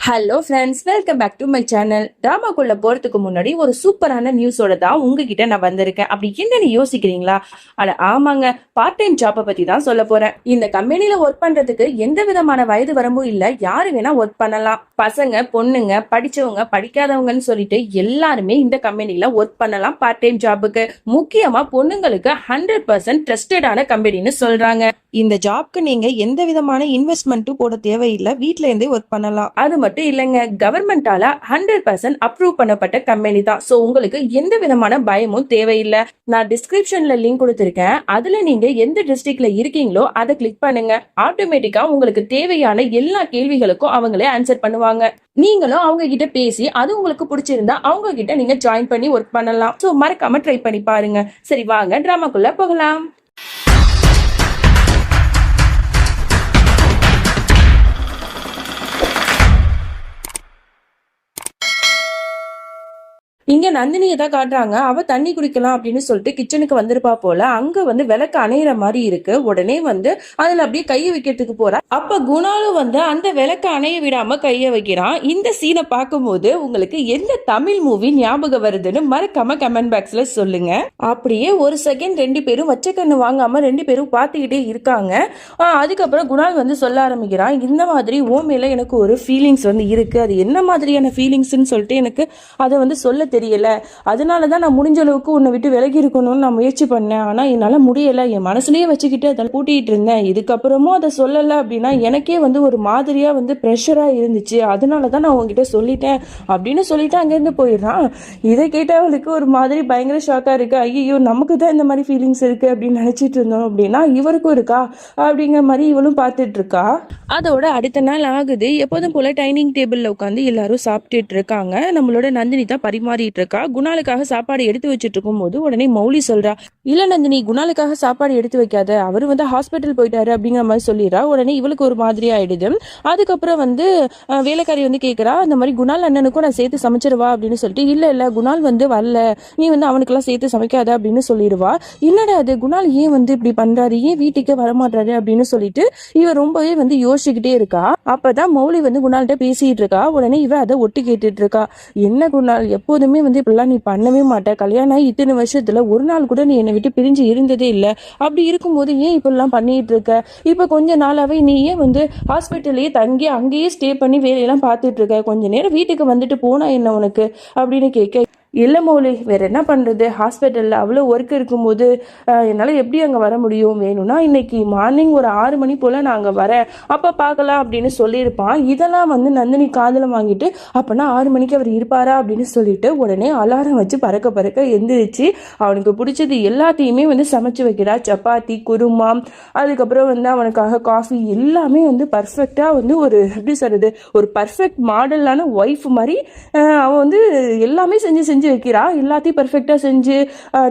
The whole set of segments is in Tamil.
Hello friends, welcome back to my channel. டிராமாக்குள்ள போறதுக்கு முன்னாடி ஒரு சூப்பரான நியூஸோட தான் உங்ககிட்ட நான் வந்திருக்கேன். அப்படி என்னன்னு யோசிக்கிறீங்களா? அட ஆமாங்க, பார்ட் டைம் ஜாப்பை பத்தி தான் சொல்ல போறேன். இந்த கம்பெனில ஒர்க் பண்றதுக்கு எந்த விதமான வயது வரம்பும் இல்ல. யாரு வேணா ஒர்க் பண்ணலாம். பசங்க, பொண்ணுங்க, படிச்சவங்க, படிக்காதவங்கன்னு சொல்லிட்டு எல்லாருமே இந்த கம்பெனில ஒர்க் பண்ணலாம். பார்ட் டைம் ஜாபுக்கு முக்கியமா பொண்ணுங்களுக்கு 100% ட்ரஸ்டடான கம்பெனின்னு சொல்றாங்க. இந்த ஜாப்க்கு நீங்க எந்த விதமான இன்வெஸ்ட்மெண்ட்டும் போட தேவையில்லை. வீட்ல இருந்தே ஒர்க் பண்ணலாம். அது மட்டும் இல்லைங்க, கவர்மெண்டால 100% அப்ரூவ் பண்ணப்பட்ட கம்பெனி தான். சோ உங்களுக்கு எந்த விதமான பயமும் தேவையில்லை. நான் டிஸ்கிரிப்ஷன்ல லிங்க் கொடுத்திருக்கேன். அதுல நீங்க எந்த டிஸ்ட்ரிக்ட்ல இருக்கீங்களோ அதை கிளிக் பண்ணுங்க. ஆட்டோமேட்டிக்கா உங்களுக்கு தேவையான எல்லா கேள்விகளுக்கும் அவங்களே ஆன்சர் பண்ணுவாங்க. நீங்களும் அவங்க கிட்ட பேசி அது உங்களுக்கு பிடிச்சிருந்தா அவங்க கிட்ட நீங்க ஜாயின் பண்ணி ஒர்க் பண்ணலாம். சோ மறக்காம ட்ரை பண்ணி பாருங்க. சரி, வாங்க டிராமாக்குள்ள போகலாம். இங்க நந்தினியை தான் காட்டுறாங்க. அவ தண்ணி குடிக்கலாம் அப்படின்னு சொல்லிட்டு கிச்சனுக்கு வந்திருப்பா போல. அங்க வந்து விளக்கு அணையிற மாதிரி இருக்கு. உடனே வந்து அதுல அப்படியே கையை வைக்கிறதுக்கு போறா. அப்ப குணாலும் வந்து அந்த விளக்கு அணைய விடாம கைய வைக்கிறான். இந்த சீனை பார்க்கும்போது உங்களுக்கு எந்த தமிழ் மூவி ஞாபகம் வருதுன்னு மறக்காம கமெண்ட் பாக்ஸ்ல சொல்லுங்க. அப்படியே ஒரு செகண்ட் ரெண்டு பேரும் வச்ச கண்ணு வாங்காம ரெண்டு பேரும் பார்த்துக்கிட்டே இருக்காங்க. அதுக்கப்புறம் குணால் வந்து சொல்ல ஆரம்பிக்கிறான், இந்த மாதிரி ஓ மேல எனக்கு ஒரு ஃபீலிங்ஸ் வந்து இருக்கு. அது என்ன மாதிரியான ஃபீலிங்ஸ்ன்னு சொல்லிட்டு எனக்கு அதை வந்து சொல்ல தெரியல. அதனாலதான் நான் முடிஞ்ச அளவுக்கு உன்னை விட்டு விலகி இருக்கணும்னு நான் முயற்சி பண்ணேன். ஆனா என்னால முடியல. என் மனசுலயே வச்சுக்கிட்டு அதை கூட்டிட்டு இருந்தேன். இதுக்கப்புறமும் அதை சொல்லல அப்படின்னா எனக்கே வந்து ஒரு மாதிரியா வந்து ப்ரெஷரா இருந்துச்சு. அதனாலதான் நான் உங்ககிட்ட சொல்லிட்டேன் அப்படின்னு சொல்லிட்டு அங்கிருந்து போயிடுறான். இதை கேட்ட அவளுக்கு ஒரு மாதிரி பயங்கர ஷாக்கா இருக்கு. ஐயோ, நமக்கு தான் இந்த மாதிரி ஃபீலிங்ஸ் இருக்கு அப்படின்னு நினைச்சிட்டு இருந்தோம் அப்படின்னா இவருக்கும் இருக்கா அப்படிங்கிற மாதிரி இவளும் பார்த்துட்டு இருக்கா. அதோட அடுத்த நாள் ஆகுது. எப்போதும் போல டைனிங் டேபிள்ல உட்காந்து எல்லாரும் சாப்பிட்டுட்டு இருக்காங்க. நம்மளோட நந்தினி தான் பரிமாறிட்டு இருக்கா. குணாலுக்காக சாப்பாடு எடுத்து வச்சுட்டு இருக்கும் போது உடனே மௌலி சொல்றா, இல்ல நந்தினி, குணாலுக்காக சாப்பாடு எடுத்து வைக்காத, அவரு வந்து ஹாஸ்பிட்டல் போயிட்டாரு அப்படிங்கிற மாதிரி சொல்லிடுறா. உடனே இவளுக்கு ஒரு மாதிரி ஆயிடுது. அதுக்கப்புறம் வந்து வேலைக்காரி வந்து கேட்கறா, அந்த மாதிரி குணால் அண்ணனுக்கும் நான் சேர்த்து சமைச்சிருவா அப்படின்னு சொல்லிட்டு. இல்ல குணால் வந்து வரல, நீ வந்து அவனுக்கெல்லாம் சேர்த்து சமைக்காத அப்படின்னு சொல்லிடுவா. என்னடா அது, குணால் ஏன் வந்து இப்படி பண்றாரு, ஏன் வீட்டுக்கே வரமாட்டாரு அப்படின்னு சொல்லிட்டு இவ ரொம்பவே வந்து யோசிச்சுக்கிட்டே இருக்கா. அப்பதான் மௌலி வந்து குணால்கிட்ட பேசிட்டு இருக்கா. உடனே இவ அதை ஒட்டு கேட்டுட்டு இருக்கா. என்ன குணால், எப்போதுமே வந்து இப்படிலாம் நீ பண்ணவே மாட்ட. கல்யாணம் ஆகி இத்தனை வருஷத்துல ஒரு நாள் கூட நீ என்னை விட்டு பிரிஞ்சு இருந்ததே இல்லை. அப்படி இருக்கும்போது ஏன் இப்படிலாம் பண்ணிட்டு இருக்க? இப்ப கொஞ்ச நாளாவே நீ ஏன் வந்து ஹாஸ்பிட்டல்லையே தங்கி அங்கேயே ஸ்டே பண்ணி வேலையெல்லாம் பார்த்துட்டு இருக்க? கொஞ்ச நேரம் வீட்டுக்கு வந்துட்டு போனா என்ன உனக்கு அப்படின்னு கேட்க, இல்லை மௌலி, வேற என்ன பண்றது, ஹாஸ்பிட்டல்ல அவ்வளோ ஒர்க் இருக்கும்போது என்னால் எப்படி அங்கே வர முடியும்? வேணும்னா இன்னைக்கு மார்னிங் ஒரு 6 மணி போல நான் அங்கே வரேன், அப்போ பார்க்கலாம் அப்படின்னு சொல்லியிருப்பான். இதெல்லாம் வந்து நந்தினி காதில் வாங்கிட்டு, அப்போனா 6 மணிக்கு அவர் இருப்பாரா அப்படின்னு சொல்லிட்டு உடனே அலாரம் வச்சு பறக்க பறக்க எந்திரிச்சு அவனுக்கு பிடிச்சது எல்லாத்தையுமே வந்து சமைச்சு வைக்கிறா. சப்பாத்தி, குருமா, அதுக்கப்புறம் வந்து அவனுக்காக காஃபி, எல்லாமே வந்து பர்ஃபெக்டாக வந்து ஒரு எப்படி சொல்றது, ஒரு பர்ஃபெக்ட் மாடலான ஒய்ஃப் மாதிரி அவன் வந்து எல்லாமே செஞ்சு வைக்கிறா. எல்லாத்தையும் பெர்ஃபெக்டா செஞ்சு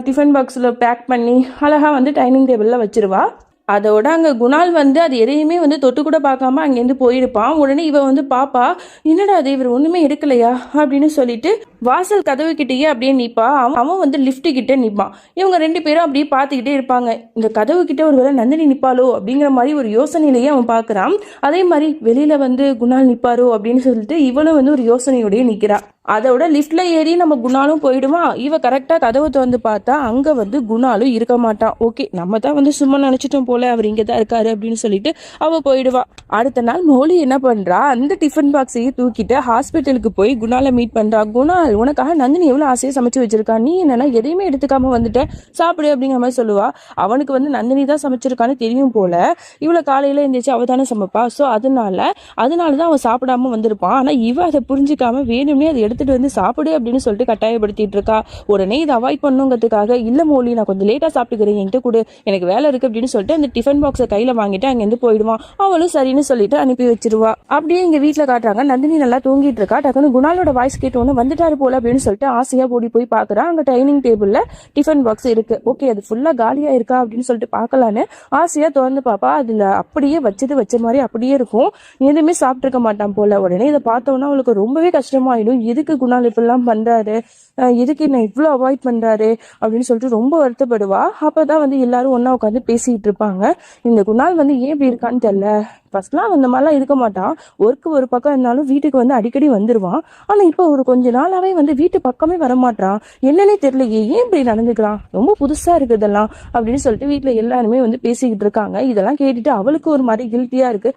டிஃபன் பாக்ஸ்ல பேக் பண்ணி அழகா வந்து டைனிங் டேபிள்ல வச்சிருவா. அதோட அங்கே குணால் வந்து அது எதையுமே வந்து தொட்டு கூட பார்க்காம அங்கேருந்து போயிருப்பான். உடனே இவ வந்து பாப்பா, என்னடா அது, இவர் ஒன்றுமே எடுக்கலையா அப்படின்னு சொல்லிட்டு வாசல் கதவு கிட்டேயே அப்படியே நிற்பா. அவன் வந்து லிஃப்ட் கிட்ட நிற்பான். இவங்க ரெண்டு பேரும் அப்படியே பார்த்துக்கிட்டே இருப்பாங்க. இந்த கதவு கிட்ட ஒரு வேளை நந்தினி நிற்பாளோ அப்படிங்கிற மாதிரி ஒரு யோசனையிலேயே அவன் பார்க்குறான். அதே மாதிரி வெளியில வந்து குணால் நிற்பாரோ அப்படின்னு சொல்லிட்டு இவளும் வந்து ஒரு யோசனையோடய நிற்கிறா. அதோட லிஃப்ட்ல ஏறி நம்ம குணாலும் போயிடுவான். இவ கரெக்டா கதவை திறந்து பார்த்தா அங்க வந்து குணாலும் இருக்க மாட்டான். ஓகே, நம்ம தான் வந்து சும்மா நினைச்சிட்டோம் போல, அவர் இங்க தான் இருக்காரு அப்படின்னு சொல்லிட்டு அவ போயிடுவா. அடுத்த நாள் மௌலி என்ன பண்றா, அந்த டிஃபன் பாக்ஸையும் தூக்கிட்டு ஹாஸ்பிட்டலுக்கு போய் குணாலை மீட் பண்றா. குணால், உனக்காக நந்தினி எவ்வளவு ஆசையா சமைச்சு வச்சிருக்கா, நீ என்னன்னா எதையுமே எடுத்துக்காம வந்துட்ட, சாப்பிடு அப்படிங்கிற மாதிரி சொல்லுவா. அவனுக்கு வந்து நந்தினி தான் சமைச்சிருக்கான்னு தெரியும் போல. இவ்வளவு காலையில இருந்துச்சு அவ தானே சமைப்பா. ஸோ அதனாலதான் அவன் சாப்பிடாம வந்திருப்பான். ஆனா இவ அதை புரிஞ்சுக்காம வேணும்னே அதை எடுத்துட்டு வந்து சாப்பிடு அப்படின்னு சொல்லிட்டு கட்டாயப்படுத்திட்டு இருக்கா. உடனே இதை அவாய்ட் பண்ணுங்கிறதுக்காக, இல்ல மௌலி, நான் கொஞ்சம் லேட்டா சாப்பிட்டுக்கிறேன், என்கிட்ட கூட எனக்கு வேலை இருக்கு அப்படின்னு சொல்லிட்டு அந்த டிஃபன் பாக்ஸை கையில வாங்கிட்டு அங்கிருந்து போயிடுவான். அவளும் சரின்னு சொல்லிட்டு அனுப்பி வச்சிருவா. அப்படியே இங்க வீட்டுல காட்டுறாங்க, நந்தினி நல்லா தூங்கிட்டு இருக்கா. டக்குன்னு குணாலோட வாய்ஸ் கேட்டோன்னு வந்துட்டாரு போல அப்படின்னு சொல்லிட்டு ஆசையா ஓடி போய் பாக்குறா. அங்க டைனிங் டேபிள்ல டிஃபன் பாக்ஸ் இருக்கு. ஓகே, அது ஃபுல்லா காலியா இருக்கா அப்படின்னு சொல்லிட்டு பாக்கலான்னு ஆசையா திறந்து பாப்பா. அதுல அப்படியே வச்ச மாதிரி அப்படியே இருக்கும். எதுவுமே சாப்பிட்டு இருக்க மாட்டான் போல. உடனே இதை பார்த்தோன்னா அவளுக்கு ரொம்பவே கஷ்டமாயிடும். எதுக்கு குணால் இப்படிலாம் பண்றாரு, எதுக்கு என்ன இவ்வளோ அவாய்ட் பண்றாரு அப்படின்னு சொல்லிட்டு ரொம்ப வருத்தப்படுவா. அப்பதான் வந்து எல்லாரும் ஒன்னா உட்காந்து பேசிட்டு இருப்பாங்க. இந்த குணால் வந்து ஏன் இப்படி இருக்கான்னு தெரியல, ஃபர்ஸ்ட்லாம் அந்த மாதிரிலாம் இருக்க மாட்டான். ஒர்க்கு ஒரு பக்கம் இருந்தாலும் வீட்டுக்கு வந்து அடிக்கடி வந்துருவான். ஆனா இப்போ ஒரு கொஞ்ச நாளாவே வந்து வீட்டு பக்கமே வரமாட்டான். என்னன்னே தெரியலையே, ஏன் இப்படி நடந்துக்கிறான், ரொம்ப புதுசா இருக்கு இதெல்லாம் அப்படின்னு சொல்லிட்டு வீட்டுல எல்லாருமே வந்து பேசிக்கிட்டு இருக்காங்க. இதெல்லாம் கேட்டுட்டு அவளுக்கு ஒரு மாதிரி கில்ட்டியா இருக்கு.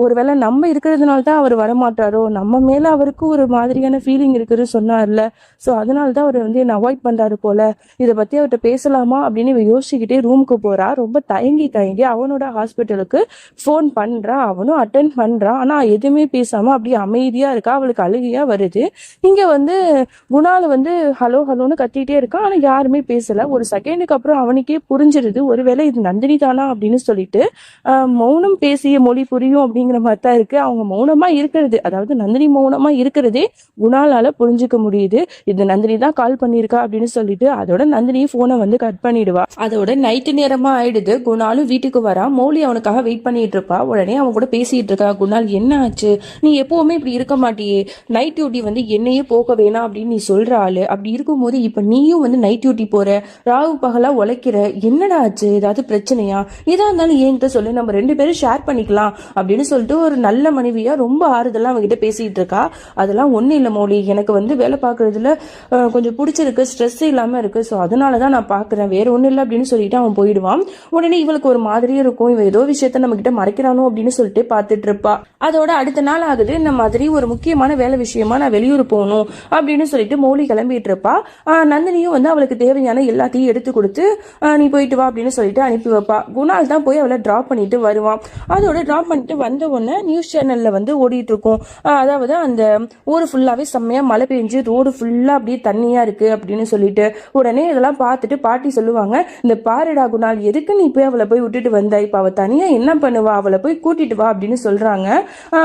ஒருவேளை நம்ம இருக்கிறதுனால தான் அவர் வரமாட்டாரோ, நம்ம மேல அவருக்கு ஒரு மாதிரியான ஃபீலிங் இருக்குன்னு சொன்னார்ல, ஸோ அதனால தான் அவர் வந்து என்ன அவாய்ட் பண்றாரு போல, இதை பத்தி அவர்கிட்ட பேசலாமா அப்படின்னு இவ யோசிச்சுக்கிட்டே ரூமுக்கு போறா. ரொம்ப தயங்கி அவனோட ஹாஸ்பிட்டலுக்கு ஃபோன் பண்றா. அவனும் அட்டென்ட் பண்றான். ஆனா எதுவுமே பேசாம அப்படியே அமைதியா இருக்கா. அவளுக்கு அழுகையா வருது. இங்க வந்து குணால் வந்து ஹலோ ஹலோன்னு கத்திட்டே இருக்கான். ஆனா யாருமே பேசல. ஒரு செகண்டுக்கு அப்புறம் அவனுக்கே புரிஞ்சிருது, ஒருவேளை இது நந்தினி தானா அப்படின்னு சொல்லிட்டு மௌனம் பேசிய மொழி புரியும் அப்படிங்கிற மாதிரி தான் இருக்கு. அவங்க மௌனமா இருக்கிறது, அதாவது நந்தினி மௌனமா இருக்கிறதே குணாலால புரிஞ்சுக்க முடியுது. இது நந்தினி தான் கால் பண்ணிருக்கா அப்படின்னு சொல்லிட்டு அதோட நந்தினி போனை வந்து கட் பண்ணிடுவா. அதோட நைட்டு நேரமா ஆயிடுது. குணாலும் வீட்டுக்கு வரா. மௌலி அவனுக்காக வெயிட் பண்ணிட்டு இருப்பா. உடனே அவன் கூட பேசிட்டு இருக்கா. குணால், என்ன ஆச்சு, நீ எப்பவுமே இப்படி இருக்க மாட்டியே, நைட் டியூட்டி வந்து என்னையே போக வேணாம் அப்படின்னு நீ சொல்ற ஆளு, அப்படி இருக்கும்போது இப்ப நீயும் வந்து நைட் டியூட்டி போற, ராவு பகலா உழைக்கிற, என்னடா ஆச்சு, ஏதாவது பிரச்சனையா, இதா இருந்தாலும் என்கிட்ட சொல்லு, நம்ம 2 பேரும் ஷேர் பண்ணிக்கலாம் அப்படின்னு சொல்லிட்டு ஒரு நல்ல மனைவியா ரொம்ப ஆறுதலா அவங்ககிட்ட பேசிட்டு இருக்கா. அதெல்லாம் ஒன்றும் இல்லை மௌலி, எனக்கு வந்து வேலை பார்க்கறதுல கொஞ்சம் பிடிச்சிருக்கு, ஸ்ட்ரெஸ் இல்லாம இருக்கு, ஸோ அதனாலதான் நான் பாக்குறேன், வேற ஒன்றும் இல்லை அப்படின்னு சொல்லிட்டு அவன் போயிடுவான். உடனே இவளுக்கு ஒரு மாதிரியே இருக்கும், இவன் ஏதோ விஷயத்த நம்ம கிட்ட மறைக்கிறானோ அப்படின்னு சொல்லிட்டு பார்த்துட்டு இருப்பா. அதோட அடுத்த நாள் ஆகுது. இந்த மாதிரி ஒரு முக்கியமான வேலை விஷயமா நான் வெளியூர் போகணும் அப்படின்னு சொல்லிட்டு மௌலி கிளம்பிட்டு இருப்பா. நந்தினியும் வந்து அவளுக்கு தேவையான எல்லாத்தையும் எடுத்து கொடுத்து நீ போயிட்டு வா அப்படின்னு சொல்லிட்டு அனுப்பி வைப்பா. குணால் தான் போய் அவளை டிராப் பண்ணிட்டு வருவான். அதோட டிராப் பண்ணிட்டு வந்த உடனே நியூஸ் சேனல்ல வந்து ஓடிட்டு இருக்கும். அதாவது அந்த ஊர் ஃபுல்லாவே செம்மையா மழை பெஞ்சு ரோடு ஃபுல்லா அப்படியே தண்ணியா இருக்கு அப்படின்னு சொல்லிட்டு, உடனே இதெல்லாம் பார்த்துட்டு பாட்டி சொல்லுவாங்க, இந்த பாருடா குணால், எதுக்கு நீ போய் அவளை போய் விட்டுட்டு வந்த, இப்ப அவ தனியா என்ன பண்ணுவா, அவளை போய் கூட்டிட்டு வா அப்படின்னு சொல்றாங்க.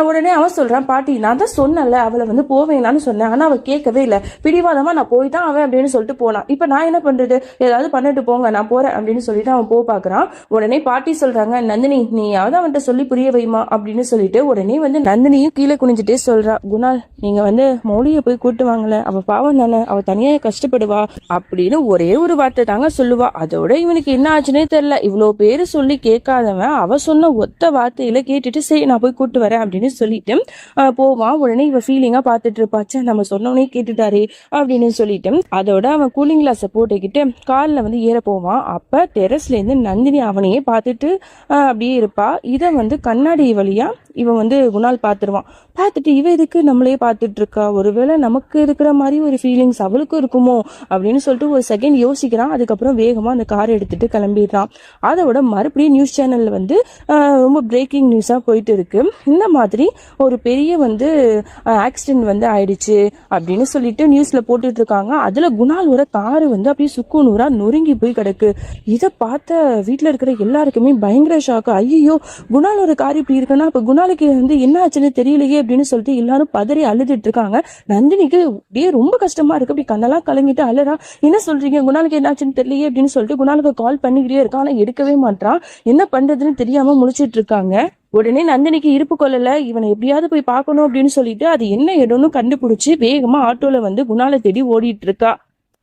உடனே அவன் சொல்றான், பாட்டி நான் தான் சொன்னல அவளை வந்து போவேனான்னு சொன்னேன், ஆனா அவ கேட்கவே இல்லை, பிடிவாதமா நான் போய் தான் அவன் அப்படின்னு சொல்லிட்டு போனான், இப்ப நான் என்ன பண்றது, ஏதாவது பண்ணிட்டு போங்க நான் போறேன் அப்படின்னு சொல்லிட்டு அவன் பாக்குறான். உடனே பாட்டி சொல்றாங்க, நந்தினி நீயாவது அவன்கிட்ட சொல்லி புரிய வைமா அப்படின்னு சொல்லிட்டு உடனே வந்து நந்தினியும் கீழே குனிஞ்சிட்டே சொல்றா, குணால் நீங்க வந்து மௌலியை போய் கூட்டு வாங்கல, அவ பாவம் தானே, அவ தனியா கஷ்டப்படுவா அப்படின்னு ஒரே ஒரு வார்த்தை தாங்க சொல்லுவா. அதோட இவனுக்கு என்ன ஆச்சுன்னே தெரியல. இவ்வளவு பேரு சொல்லி கேட்காதவன் அவ சொன்ன ஒத்த வார்த்தையில கேட்டுட்டு சரி நான் போய் கூட்டு வரேன் அப்படின்னு சொல்லிட்டு போவான். உடனே இவ ஃபீலிங்கா பாத்துட்டு இருப்பாச்சு, நம்ம சொன்னவனே கேட்டுட்டாரே அப்படின்னு சொல்லிட்டு அதோட அவன் கூலிங் கிளாஸை போட்டுக்கிட்டு காலில் வந்து ஏற போவான். அப்ப டெரஸ்ல இருந்து நந்தினி அவனையே பார்த்துட்டு அப்படியே இருப்பா. இதை வந்து கண்ணாடி வழியா இவன் வந்து குணால் பார்த்துருவான். பார்த்துட்டு இவ இதுக்கு நம்மளே பார்த்துட்டு இருக்கா, ஒருவேளை நமக்கு இருக்கிற மாதிரி ஒரு ஃபீலிங்ஸ் அவளுக்கும் இருக்குமோ அப்படின்னு சொல்லிட்டு ஒரு செகண்ட் யோசிக்கிறான். அதுக்கப்புறம் வேகமா அந்த கார் எடுத்துட்டு கிளம்பிடுறான். அதோட மறுபடியும் நியூஸ் சேனல்ல வந்து ரொம்ப பிரேக்கிங் நியூஸா போயிட்டு இருக்கு. இந்த மாதிரி ஒரு பெரிய வந்து ஆக்சிடென்ட் வந்து ஆயிடுச்சு அப்படின்னு சொல்லிட்டு நியூஸ்ல போட்டுட்டு இருக்காங்க. அதுல குணாலோட காரு வந்து அப்படியே சுக்குநூறா நொறுங்கி போய் கிடக்கு. இதை பார்த்த வீட்டுல இருக்கிற எல்லாருக்குமே பயங்கர ஷாக்கு. ஐயோ, குணாலோட கார் இப்படி இருக்குன்னா அப்ப குணாலுக்கு வந்து என்ன ஆச்சுன்னு தெரியலையே அப்படின்னு சொல்லிட்டு எல்லாரும் பதறி அழுதுட்டு இருக்காங்க. நந்தினிக்கு அப்படியே ரொம்ப கஷ்டமா இருக்கு. அப்படி கண்ணெல்லாம் கலங்கிட்டு அழறா, என்ன சொல்றீங்க, குணாலுக்கு என்ன ஆச்சுன்னு தெரியலையே அப்படின்னு சொல்லிட்டு குணாலுக்கு கால் பண்ணிக்கிட்டே இருக்கான். ஆனா எடுக்கவே மாட்டான். என்ன பண்றதுன்னு தெரியாம முழிச்சிட்டு இருக்காங்க. உடனே நந்தினிக்கு இருப்பு கொள்ளல, இவனை எப்படியாவது போய் பார்க்கணும் அப்படின்னு சொல்லிட்டு அது என்ன இடம்னு கண்டுபிடிச்சு வேகமா ஆட்டோல வந்து குணாலை தேடி ஓடிட்டு இருக்கா.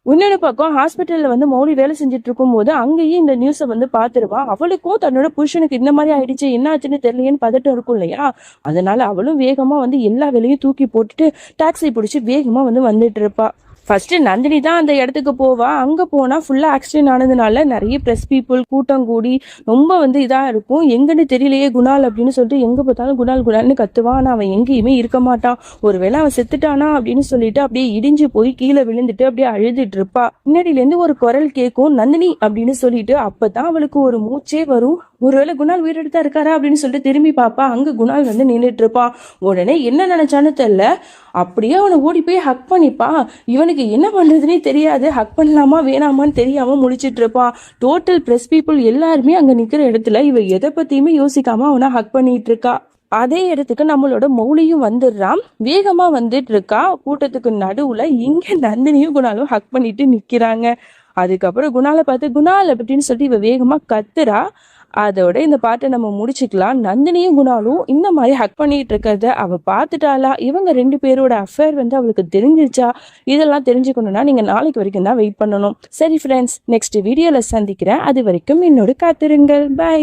இன்னொரு பக்கம் ஹாஸ்பிட்டல்ல வந்து மௌலி வேலை செஞ்சுட்டு இருக்கும் போது அங்கேயும் இந்த நியூஸை வந்து பாத்துருவா. அவளுக்கும் தன்னோட புருஷனுக்கு இந்த மாதிரி ஆயிடுச்சு, என்ன ஆச்சுன்னு தெரியலையேன்னு பதட்டம் இருக்கும் இல்லையா, அதனால அவளும் வேகமா வந்து எல்லா வேலையும் தூக்கி போட்டுட்டு டாக்ஸி பிடிச்சி வேகமா வந்து வந்துட்டு இருப்பா. ஃபர்ஸ்ட் நந்தினி தான் அந்த இடத்துக்கு போவா. அங்க போனா ஃபுல்லா ஆக்சிடென்ட் ஆனதுனால நிறைய பிரஸ் பீப்புள் கூட்டம் கூடி ரொம்ப வந்து இதா இருக்கும். எங்கன்னு தெரியலையே குணால் அப்படின்னு சொல்லிட்டு எங்க பார்த்தாலும் குணால் குணால்னு கத்துவான். ஆனா அவன் எங்கேயுமே இருக்க மாட்டான். ஒருவேளை அவன் செத்துட்டானா அப்படின்னு சொல்லிட்டு அப்படியே இடிஞ்சு போய் கீழே விழுந்துட்டு அப்படியே அழுதுட்டு இருப்பா. பின்னாடியில இருந்து ஒரு குரல் கேட்கும், நந்தினி அப்படின்னு சொல்லிட்டு. அப்பதான் அவளுக்கு ஒரு மூச்சே வரும். ஒருவேளை குணால் உயிரெடுத்தா இருக்காரா அப்படின்னு சொல்லிட்டு திரும்பி பாப்பா. அங்க குணால் வந்து நின்றுட்டு இருப்பான். உடனே என்ன நினைச்சான்னு தெரியல, அப்படியே அவனை ஓடி போய் ஹக் பண்ணிப்பா. இவனுக்கு என்ன பண்றதுன்னே தெரியாது, ஹக் பண்ணலாமா வேணாமான்னு தெரியாம முழிச்சிட்டு இருப்பான். டோட்டல் பிரஸ் பீப்புள் எல்லாருமே அங்க நிக்கிற இடத்துல இவ எதை பத்தியுமே யோசிக்காம அவனை ஹக் பண்ணிட்டு இருக்கா. அதே இடத்துக்கு நம்மளோட மௌலியும் வந்துடுறான். வேகமா வந்துட்டு இருக்கா. கூட்டத்துக்கு நடுவுல இங்க நந்தினியும் குணாலும் ஹக் பண்ணிட்டு நிக்கிறாங்க. அதுக்கப்புறம் குணாலை பார்த்து குணால் அப்படின்னு சொல்லிட்டு இவ வேகமா கத்துறா. அதோட இந்த பாட்டை நம்ம முடிச்சுக்கலாம். நந்தினியும் குணாலும் இந்த மாதிரி ஹக் பண்ணிட்டு இருக்கிறத அவ பார்த்துட்டாளா, இவங்க 2 பேரோட அஃபேர் வந்து அவளுக்கு தெரிஞ்சிருச்சா, இதெல்லாம் தெரிஞ்சுக்கணும்னா நீங்க நாளைக்கு வரைக்கும் தான் வெயிட் பண்ணணும். சரி ஃப்ரெண்ட்ஸ், நெக்ஸ்ட் வீடியோல சந்திக்கிறேன். அது வரைக்கும் என்னோட காத்திருங்கள். பை.